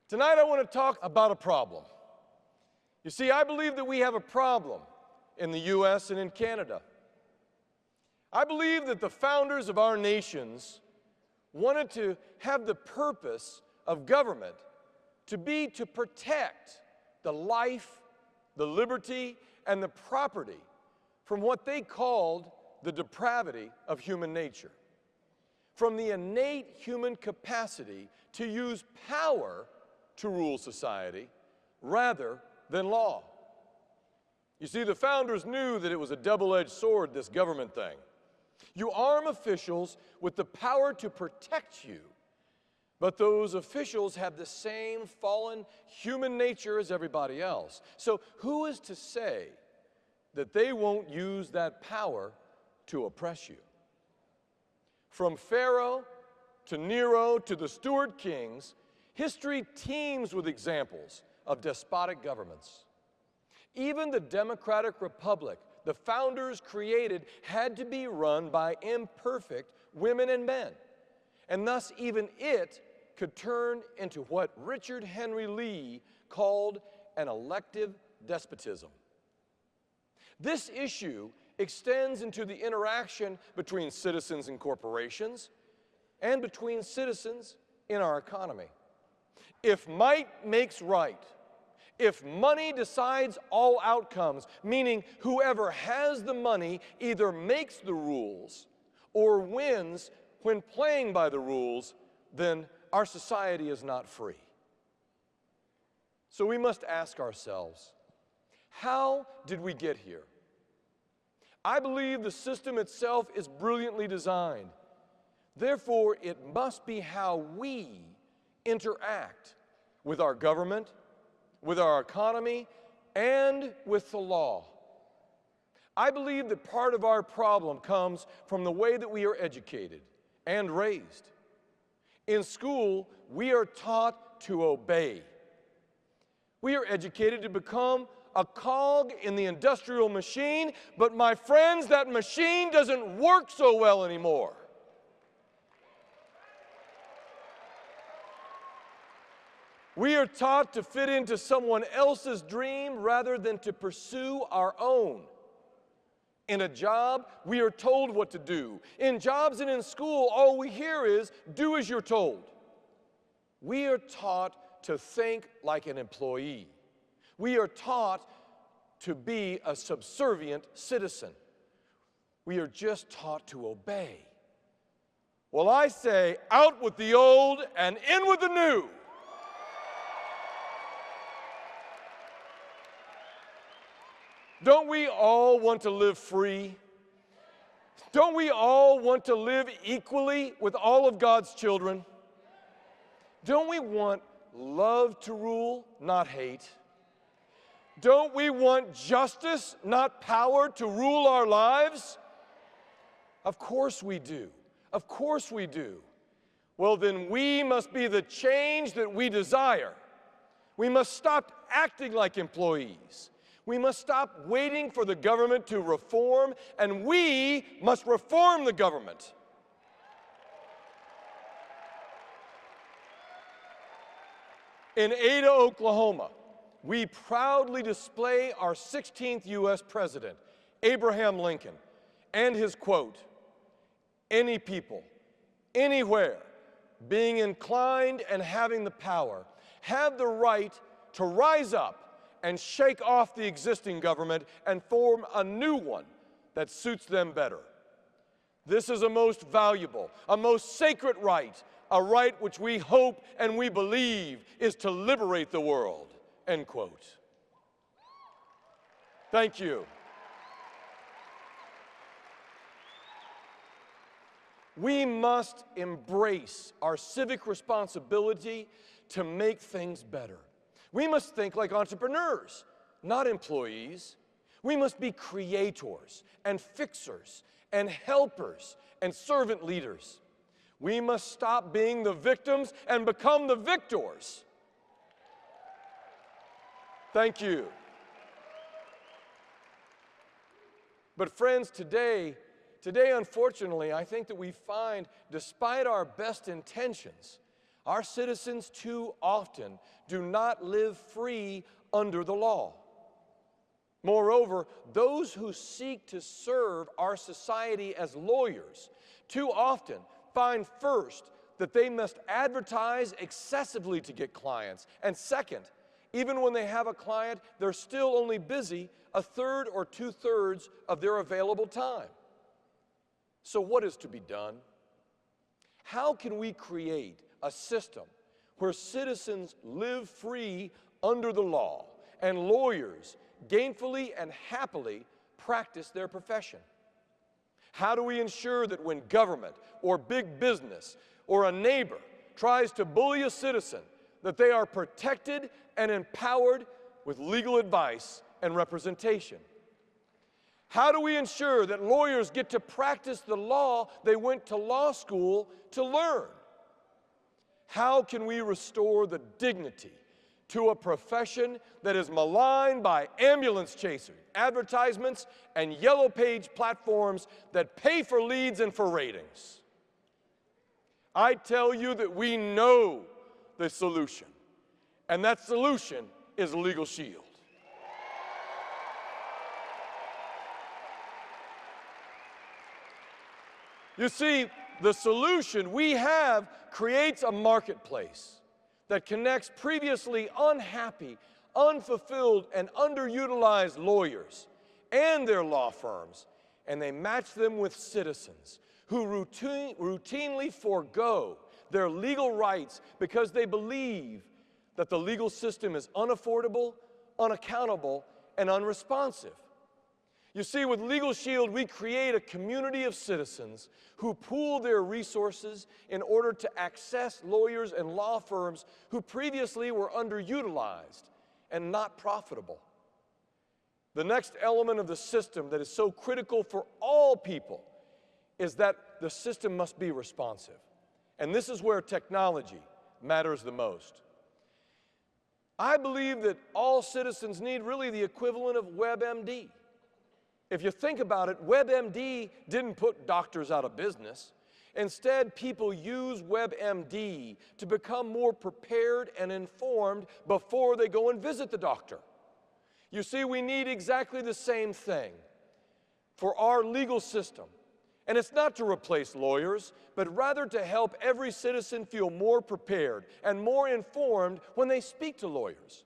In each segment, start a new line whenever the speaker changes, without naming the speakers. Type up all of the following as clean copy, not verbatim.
Tonight I want to talk about a problem. You see, I believe that we have a problem in the U.S. and in Canada. I believe that the founders of our nations wanted to have the purpose of government to be to protect the life, the liberty, and the property from what they called the depravity of human nature, from the innate human capacity to use power to rule society rather than law. You see, the founders knew that it was a double-edged sword, this government thing. You arm officials with the power to protect you, but those officials have the same fallen human nature as everybody else. So who is to say that they won't use that power to oppress you? From Pharaoh to Nero to the Stuart Kings, history teems with examples of despotic governments. Even the democratic republic the founders created had to be run by imperfect women and men. And thus even it could turn into what Richard Henry Lee called an elective despotism. This issue extends into the interaction between citizens and corporations and between citizens in our economy. If might makes right, if money decides all outcomes, meaning whoever has the money either makes the rules or wins when playing by the rules, then our society is not free. So we must ask ourselves, how did we get here? I believe the system itself is brilliantly designed. Therefore, it must be how we interact with our government, with our economy, and with the law. I believe that part of our problem comes from the way that we are educated and raised. In school, we are taught to obey. We are educated to become a cog in the industrial machine, but my friends, that machine doesn't work so well anymore. We are taught to fit into someone else's dream rather than to pursue our own. In a job, we are told what to do. In jobs and in school, all we hear is, do as you're told. We are taught to think like an employee. We are taught to be a subservient citizen. We are just taught to obey. Well, I say, out with the old and in with the new. Don't we all want to live free? Don't we all want to live equally with all of God's children? Don't we want love to rule, not hate? Don't we want justice, not power, to rule our lives? Of course we do. Of course we do. Well, then we must be the change that we desire. We must stop acting like employees. We must stop waiting for the government to reform, and we must reform the government. In Ada, Oklahoma, we proudly display our 16th U.S. President, Abraham Lincoln, and his quote, "Any people, anywhere, being inclined and having the power, have the right to rise up and shake off the existing government and form a new one that suits them better. This is a most valuable, a most sacred right, a right which we hope and we believe is to liberate the world." End quote. Thank you. We must embrace our civic responsibility to make things better. We must think like entrepreneurs, not employees. We must be creators and fixers and helpers and servant leaders. We must stop being the victims and become the victors. Thank you. But friends, today, unfortunately, I think that we find, despite our best intentions, Our citizens too often do not live free under the law. Moreover, those who seek to serve our society as lawyers too often find first that they must advertise excessively to get clients, and second, even when they have a client, they're still only busy a third or two-thirds of their available time. So what is to be done? How can we create a system where citizens live free under the law and lawyers gainfully and happily practice their profession? How do we ensure that when government or big business or a neighbor tries to bully a citizen, that they are protected and empowered with legal advice and representation? How do we ensure that lawyers get to practice the law they went to law school to learn? How can we restore the dignity to a profession that is maligned by ambulance chasers, advertisements, and yellow page platforms that pay for leads and for ratings? I tell you that we know the solution, and that solution is Legal Shield. You see, the solution we have creates a marketplace that connects previously unhappy, unfulfilled, and underutilized lawyers and their law firms, and they match them with citizens who routinely forego their legal rights because they believe that the legal system is unaffordable, unaccountable, and unresponsive. You see, with Legal Shield, we create a community of citizens who pool their resources in order to access lawyers and law firms who previously were underutilized and not profitable. The next element of the system that is so critical for all people is that the system must be responsive. And this is where technology matters the most. I believe that all citizens need really the equivalent of WebMD. If you think about it, WebMD didn't put doctors out of business. Instead, people use WebMD to become more prepared and informed before they go and visit the doctor. You see, we need exactly the same thing for our legal system. And it's not to replace lawyers, but rather to help every citizen feel more prepared and more informed when they speak to lawyers.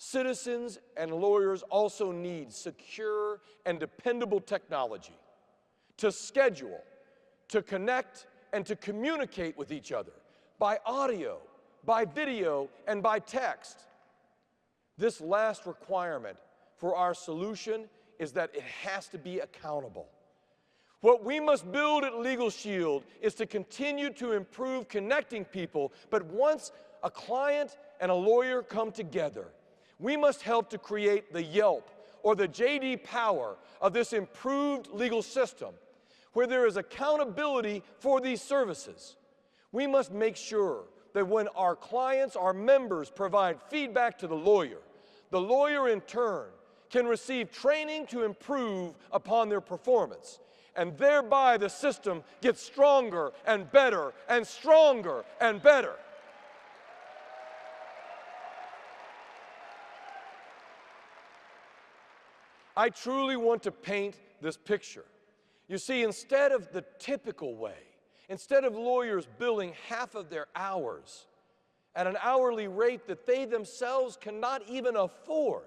Citizens and lawyers also need secure and dependable technology to schedule, to connect, and to communicate with each other by audio, by video, and by text. This last requirement for our solution is that it has to be accountable. What we must build at Legal Shield is to continue to improve connecting people, but once a client and a lawyer come together, we must help to create the Yelp or the J.D. Power of this improved legal system, where there is accountability for these services. We must make sure that when our clients, our members, provide feedback to the lawyer in turn can receive training to improve upon their performance, and thereby the system gets stronger and better and stronger and better. I truly want to paint this picture. You see, instead of the typical way, instead of lawyers billing half of their hours at an hourly rate that they themselves cannot even afford,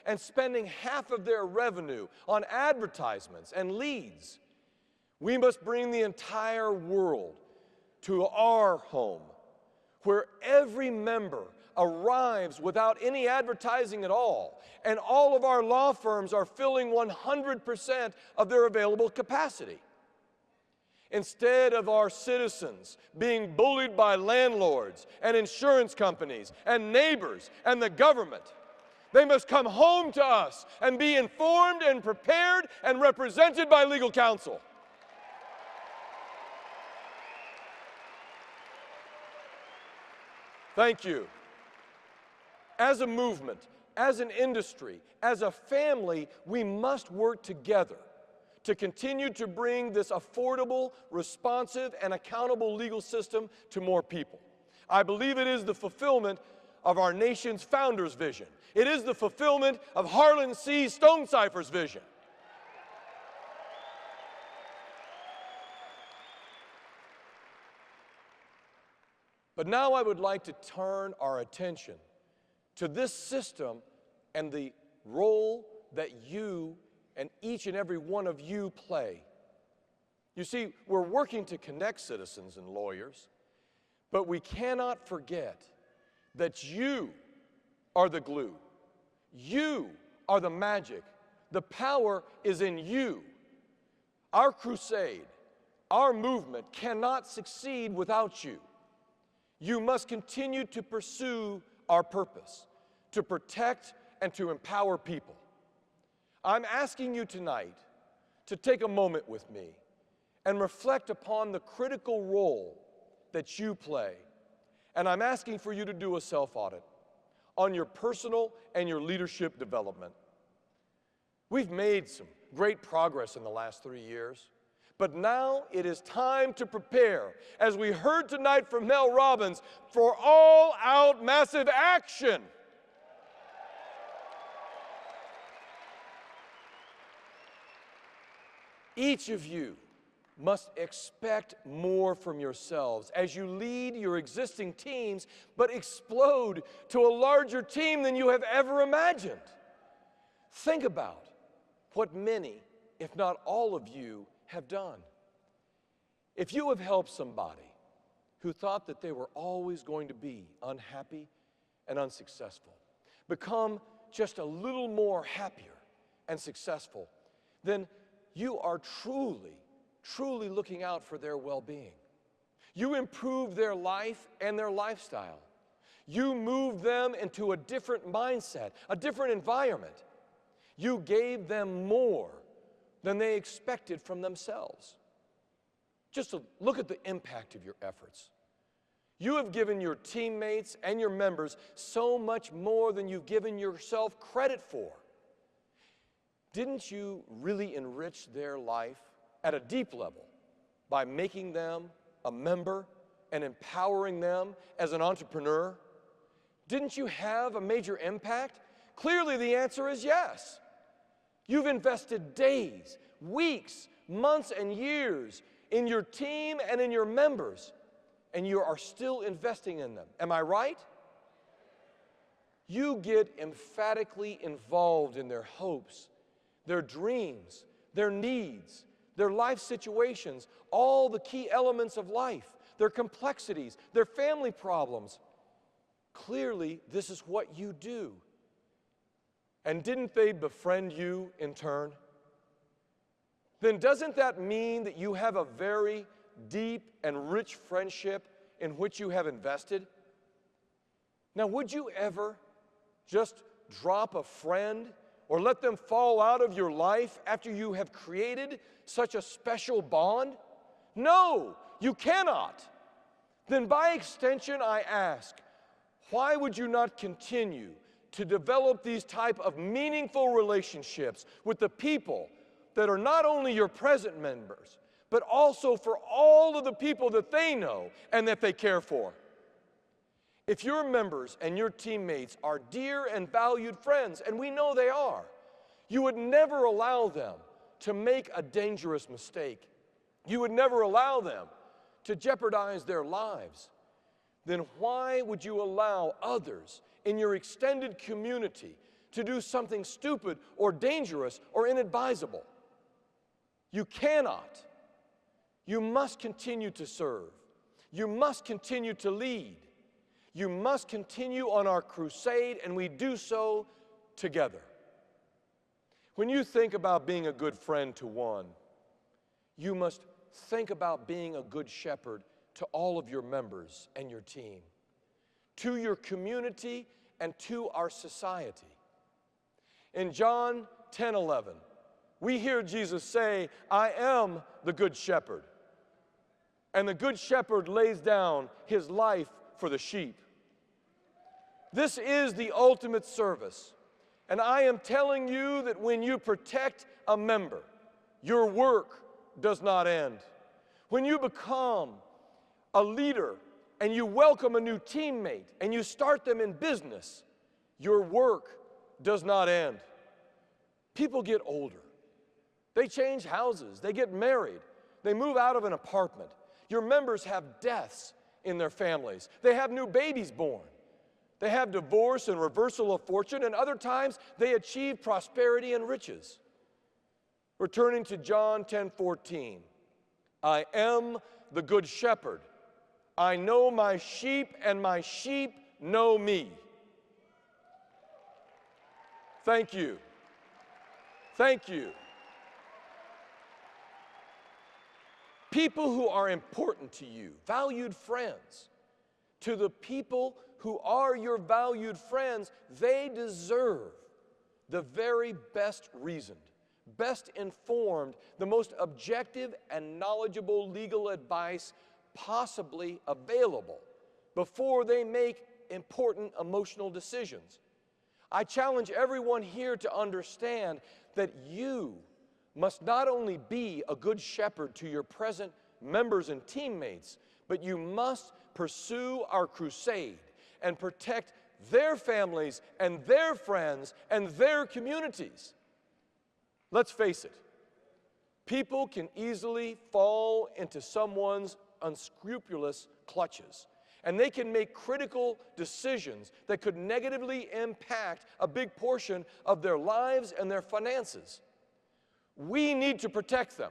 and spending half of their revenue on advertisements and leads, we must bring the entire world to our home, where every member arrives without any advertising at all, and all of our law firms are filling 100% of their available capacity. Instead of our citizens being bullied by landlords and insurance companies and neighbors and the government, they must come home to us and be informed and prepared and represented by legal counsel. Thank you. As a movement, as an industry, as a family, we must work together to continue to bring this affordable, responsive, and accountable legal system to more people. I believe it is the fulfillment of our nation's founder's vision. It is the fulfillment of Harlan C. Stonecipher's vision. But now I would like to turn our attention to this system and the role that you and each and every one of you play. You see, we're working to connect citizens and lawyers, but we cannot forget that you are the glue. You are the magic. The power is in you. Our crusade, our movement cannot succeed without you. You must continue to pursue our purpose, to protect and to empower people. I'm asking you tonight to take a moment with me and reflect upon the critical role that you play. And I'm asking for you to do a self-audit on your personal and your leadership development. We've made some great progress in the last 3 years, but now it is time to prepare, as we heard tonight from Mel Robbins, for all-out massive action. Each of you must expect more from yourselves as you lead your existing teams, but explode to a larger team than you have ever imagined. Think about what many, if not all of you, have done. If you have helped somebody who thought that they were always going to be unhappy and unsuccessful become just a little more happier and successful, then you are truly looking out for their well-being. You improve their life and their lifestyle. You move them into a different mindset, a different environment. You gave them more than they expected from themselves. Just look at the impact of your efforts. You have given your teammates and your members so much more than you've given yourself credit for. Didn't you really enrich their life at a deep level by making them a member and empowering them as an entrepreneur? Didn't you have a major impact? Clearly the answer is yes. You've invested days, weeks, months, and years in your team and in your members, and you are still investing in them. Am I right? You get emphatically involved in their hopes, their dreams, their needs, their life situations, all the key elements of life, their complexities, their family problems. Clearly, this is what you do. And didn't they befriend you in turn? Then doesn't that mean that you have a very deep and rich friendship in which you have invested? Now, would you ever just drop a friend or let them fall out of your life after you have created such a special bond? No, you cannot. Then by extension, I ask, why would you not continue to develop these type of meaningful relationships with the people that are not only your present members, but also for all of the people that they know and that they care for? If your members and your teammates are dear and valued friends, and we know they are, you would never allow them to make a dangerous mistake. You would never allow them to jeopardize their lives. Then why would you allow others in your extended community to do something stupid or dangerous or inadvisable? You cannot. You must continue to serve. You must continue to lead. You must continue on our crusade, and we do so together. When you think about being a good friend to one, you must think about being a good shepherd to all of your members and your team, to your community and to our society. In John 10:11, we hear Jesus say, "I am the good shepherd, and the good shepherd lays down his life for the sheep." This is the ultimate service, and I am telling you that when you protect a member, your work does not end. When you become a leader and you welcome a new teammate and you start them in business, your work does not end. People get older. They change houses. They get married. They move out of an apartment. Your members have deaths in their families. They have new babies born. They have divorce and reversal of fortune, and other times they achieve prosperity and riches. Returning to John 10:14, I am the good shepherd. I know my sheep, and my sheep know me. Thank you. Thank you. People who are important to you, valued friends, to the people who are your valued friends, they deserve the very best reasoned, best informed, the most objective and knowledgeable legal advice possibly available before they make important emotional decisions. I challenge everyone here to understand that you must not only be a good shepherd to your present members and teammates, but you must pursue our crusade and protect their families and their friends and their communities. Let's face it, people can easily fall into someone's unscrupulous clutches, and they can make critical decisions that could negatively impact a big portion of their lives and their finances. We need to protect them.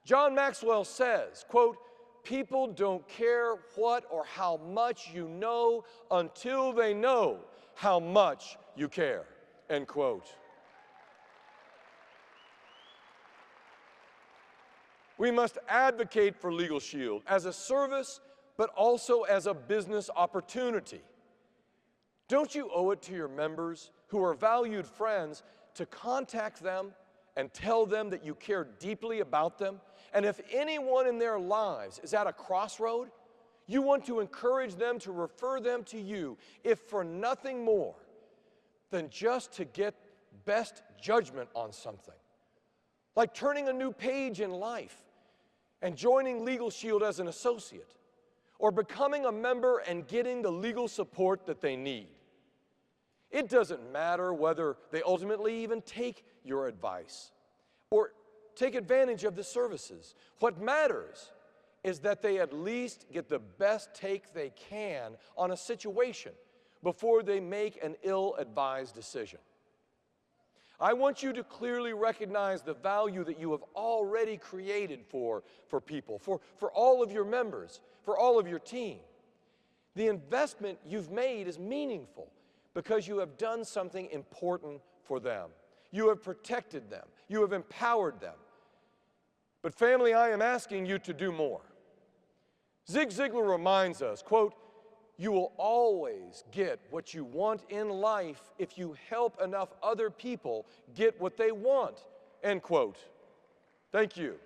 John Maxwell says, quote, people don't care what or how much you know until they know how much you care, end quote. We must advocate for Legal Shield as a service, but also as a business opportunity. Don't you owe it to your members who are valued friends to contact them and tell them that you care deeply about them? And if anyone in their lives is at a crossroad, you want to encourage them to refer them to you, if for nothing more than just to get best judgment on something. Like turning a new page in life and joining Legal Shield as an associate, or becoming a member and getting the legal support that they need. It doesn't matter whether they ultimately even take your advice or take advantage of the services. What matters is that they at least get the best take they can on a situation before they make an ill-advised decision. I want you to clearly recognize the value that you have already created for people, for all of your members, for all of your team. The investment you've made is meaningful because you have done something important for them. You have protected them. You have empowered them. But family, I am asking you to do more. Zig Ziglar reminds us, quote, you will always get what you want in life if you help enough other people get what they want, end quote. Thank you.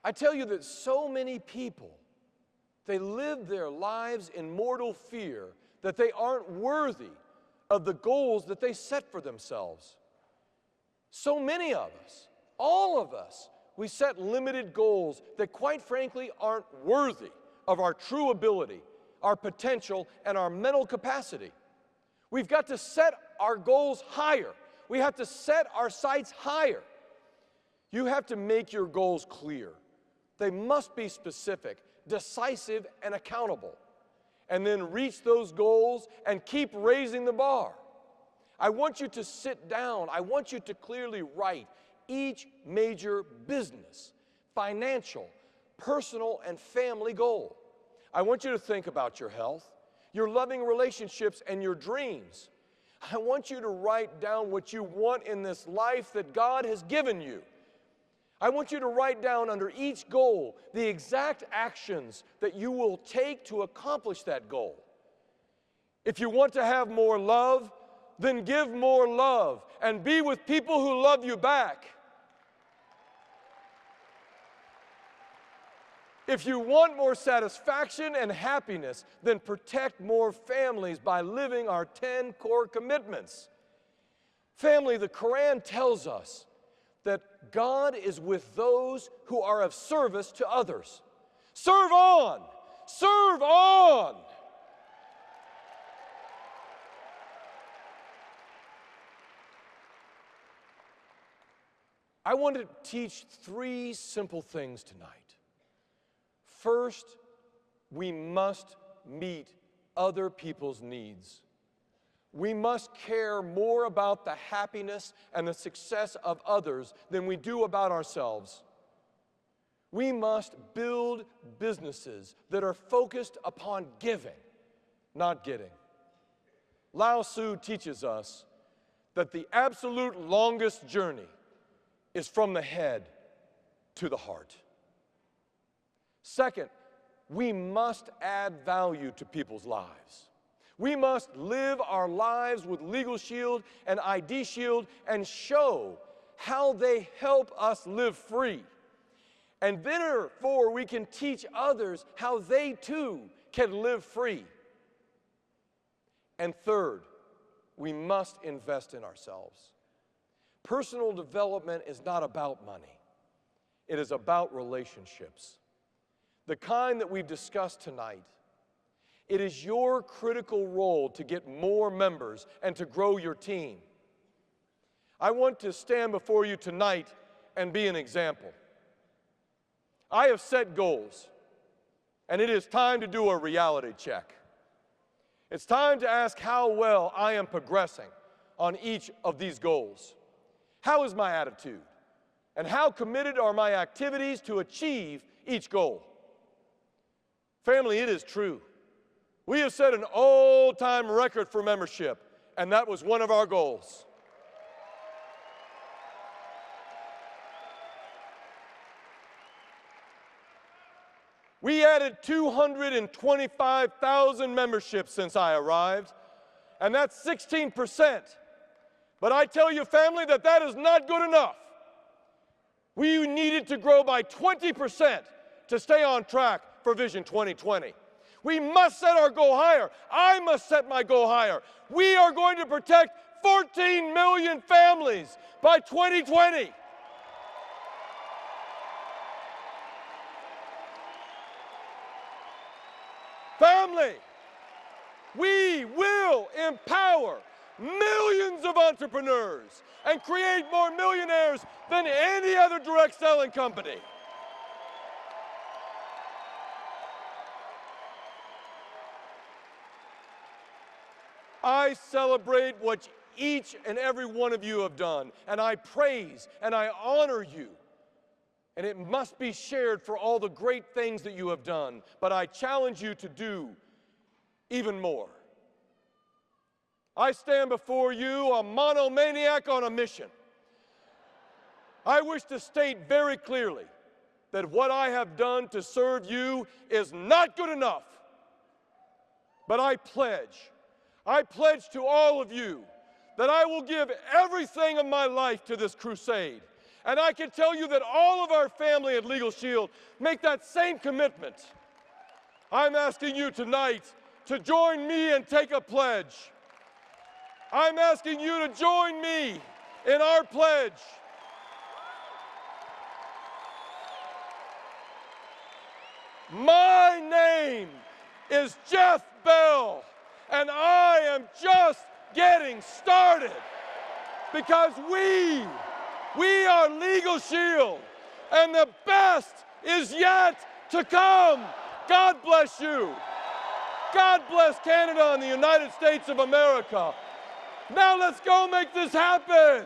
I tell you that so many people, they live their lives in mortal fear that they aren't worthy of the goals that they set for themselves. So many of us, all of us, we set limited goals that quite frankly aren't worthy of our true ability, our potential, and our mental capacity. We've got to set our goals higher. We have to set our sights higher. You have to make your goals clear. They must be specific, decisive, and accountable. And then reach those goals and keep raising the bar. I want you to sit down. I want you to clearly write each major business, financial, personal, and family goal. I want you to think about your health, your loving relationships, and your dreams. I want you to write down what you want in this life that God has given you. I want you to write down under each goal the exact actions that you will take to accomplish that goal. If you want to have more love, then give more love and be with people who love you back. If you want more satisfaction and happiness, then protect more families by living our 10 core commitments. Family, the Quran tells us that God is with those who are of service to others. Serve on! Serve on! I want to teach 3 simple things tonight. First, we must meet other people's needs. We must care more about the happiness and the success of others than we do about ourselves. We must build businesses that are focused upon giving, not getting. Lao Tzu teaches us that the absolute longest journey is from the head to the heart. Second, we must add value to people's lives. We must live our lives with Legal Shield and ID Shield and show how they help us live free. And therefore, we can teach others how they too can live free. And third, we must invest in ourselves. Personal development is not about money. It is about relationships. The kind that we've discussed tonight. It is your critical role to get more members and to grow your team. I want to stand before you tonight and be an example. I have set goals, and it is time to do a reality check. It's time to ask how well I am progressing on each of these goals. How is my attitude? And how committed are my activities to achieve each goal? Family, it is true. We have set an all-time record for membership, and that was one of our goals. We added 225,000 memberships since I arrived, and that's 16%. But I tell you, family, that is not good enough. We needed to grow by 20% to stay on track for Vision 2020. We must set our goal higher. I must set my goal higher. We are going to protect 14 million families by 2020. Family, we will empower millions of entrepreneurs and create more millionaires than any other direct selling company. I celebrate what each and every one of you have done, and I praise and I honor you. And it must be shared for all the great things that you have done, but I challenge you to do even more. I stand before you a monomaniac on a mission. I wish to state very clearly that what I have done to serve you is not good enough. But I pledge to all of you that I will give everything of my life to this crusade. And I can tell you that all of our family at Legal Shield make that same commitment. I'm asking you tonight to join me and take a pledge. I'm asking you to join me in our pledge. My name is Jeff Bell, and I am just getting started because we are Legal Shield, and the best is yet to come. God bless you. God bless Canada and the United States of America. Now let's go make this happen.